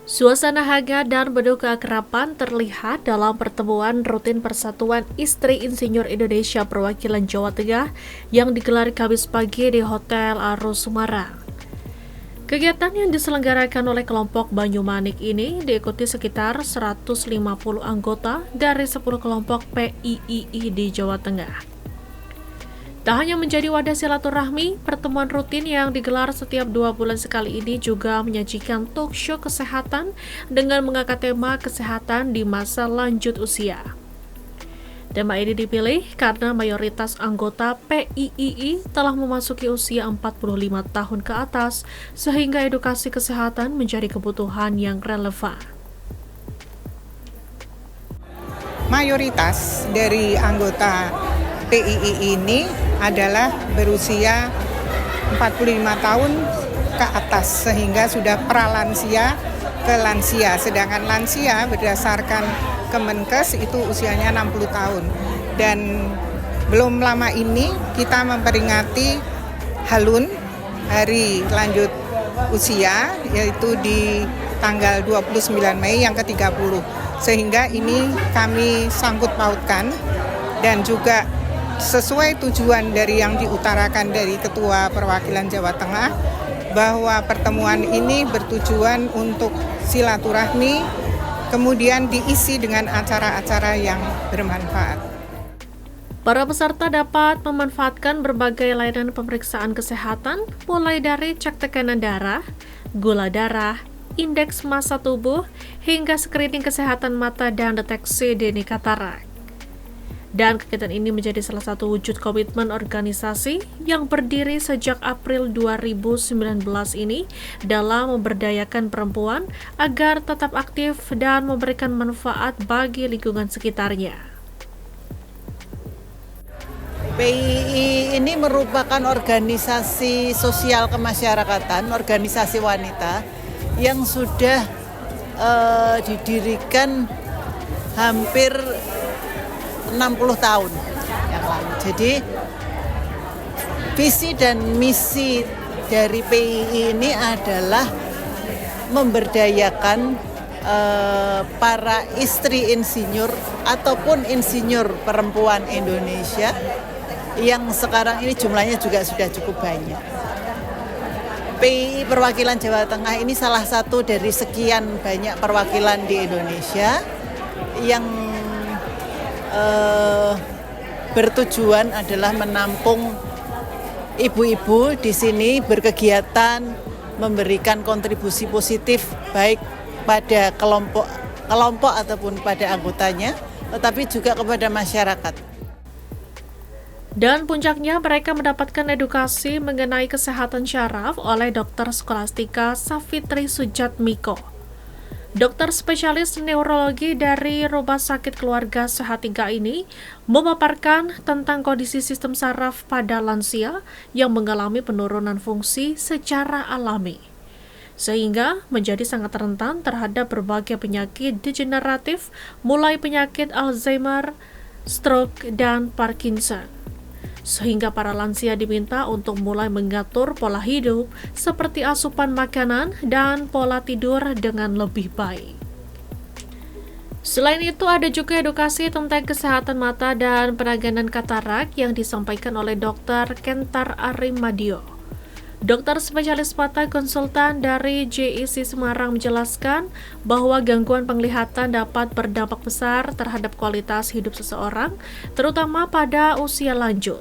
Suasana hangat dan penuh keakraban terlihat dalam pertemuan rutin Persatuan Istri Insinyur Indonesia Perwakilan Jawa Tengah yang digelar Kamis pagi di Hotel Arus Semarang. Kegiatan yang diselenggarakan oleh kelompok Banyumanik ini diikuti sekitar 150 anggota dari 10 kelompok PIII di Jawa Tengah. Tak hanya menjadi wadah silaturahmi, pertemuan rutin yang digelar setiap 2 bulan sekali ini juga menyajikan talk show kesehatan dengan mengangkat tema kesehatan di masa lanjut usia. Tema ini dipilih karena mayoritas anggota PIII telah memasuki usia 45 tahun ke atas, sehingga edukasi kesehatan menjadi kebutuhan yang relevan. Mayoritas dari anggota PIII ini adalah berusia 45 tahun ke atas, sehingga sudah pralansia ke lansia. Sedangkan lansia berdasarkan Kemenkes itu usianya 60 tahun. Dan belum lama ini kita memperingati Halun, hari lanjut usia, yaitu di tanggal 29 Mei yang ke-30. Sehingga ini kami sangkut pautkan dan juga sesuai tujuan dari yang diutarakan dari Ketua Perwakilan Jawa Tengah, bahwa pertemuan ini bertujuan untuk silaturahmi, kemudian diisi dengan acara-acara yang bermanfaat. Para peserta dapat memanfaatkan berbagai layanan pemeriksaan kesehatan, mulai dari cek tekanan darah, gula darah, indeks massa tubuh, hingga screening kesehatan mata dan deteksi dini katarak. Dan kegiatan ini menjadi salah satu wujud komitmen organisasi yang berdiri sejak April 2019 ini dalam memberdayakan perempuan agar tetap aktif dan memberikan manfaat bagi lingkungan sekitarnya. PIII ini merupakan organisasi sosial kemasyarakatan, organisasi wanita yang sudah didirikan hampir 60 tahun yang lalu. Jadi visi dan misi dari PIII ini adalah memberdayakan para istri insinyur ataupun insinyur perempuan Indonesia yang sekarang ini jumlahnya juga sudah cukup banyak. PIII Perwakilan Jawa Tengah ini salah satu dari sekian banyak perwakilan di Indonesia yang bertujuan adalah menampung ibu-ibu di sini berkegiatan, memberikan kontribusi positif baik pada kelompok ataupun pada anggotanya, tetapi juga kepada masyarakat. Dan puncaknya mereka mendapatkan edukasi mengenai kesehatan syaraf oleh Dr. Skolastika Safitri Sujatmiko, dokter spesialis neurologi dari Rumah Sakit Keluarga Sehat 3 ini memaparkan tentang kondisi sistem saraf pada lansia yang mengalami penurunan fungsi secara alami, sehingga menjadi sangat rentan terhadap berbagai penyakit degeneratif, mulai penyakit Alzheimer, stroke, dan Parkinson. Sehingga para lansia diminta untuk mulai mengatur pola hidup seperti asupan makanan dan pola tidur dengan lebih baik. Selain itu, ada juga edukasi tentang kesehatan mata dan penanganan katarak yang disampaikan oleh Dr. Kentar Arimadio, dokter spesialis mata konsultan dari JIC Semarang, menjelaskan bahwa gangguan penglihatan dapat berdampak besar terhadap kualitas hidup seseorang, terutama pada usia lanjut,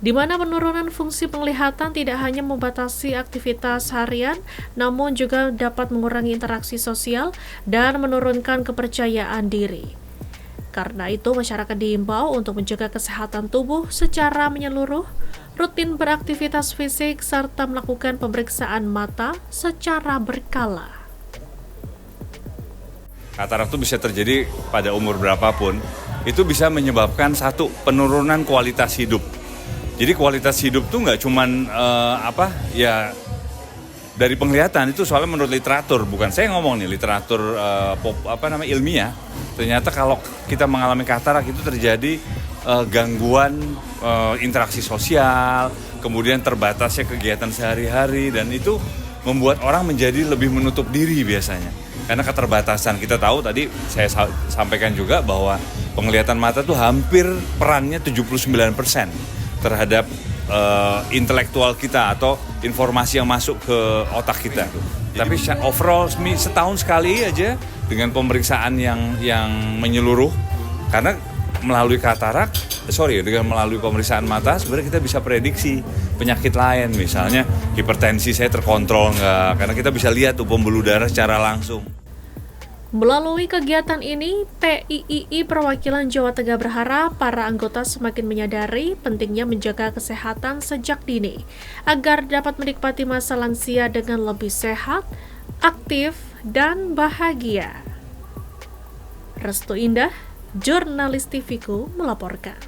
di mana penurunan fungsi penglihatan tidak hanya membatasi aktivitas harian, namun juga dapat mengurangi interaksi sosial dan menurunkan kepercayaan diri. Karena itu, masyarakat diimbau untuk menjaga kesehatan tubuh secara menyeluruh, rutin beraktivitas fisik, serta melakukan pemeriksaan mata secara berkala. Katarak itu bisa terjadi pada umur berapapun, itu bisa menyebabkan satu, penurunan kualitas hidup. Jadi kualitas hidup tuh nggak cuman dari penglihatan, itu soalnya menurut literatur, bukan saya ngomong nih, literatur ilmiah. Ternyata kalau kita mengalami katarak itu terjadi gangguan interaksi sosial, kemudian terbatasnya kegiatan sehari-hari, dan itu membuat orang menjadi lebih menutup diri biasanya. karena keterbatasan. Kita tahu tadi saya sampaikan juga bahwa penglihatan mata tuh hampir perannya 79% terhadap intelektual kita atau informasi yang masuk ke otak kita. Tapi overall setahun sekali aja dengan pemeriksaan yang menyeluruh, karena dengan melalui pemeriksaan mata sebenarnya kita bisa prediksi penyakit lain, misalnya hipertensi saya terkontrol nggak, karena kita bisa lihat tuh pembuluh darah secara langsung. Melalui kegiatan ini, TIII Perwakilan Jawa Tengah berharap para anggota semakin menyadari pentingnya menjaga kesehatan sejak dini, agar dapat menikmati masa lansia dengan lebih sehat, aktif, dan bahagia. Restu Indah, Jurnalis TVku melaporkan.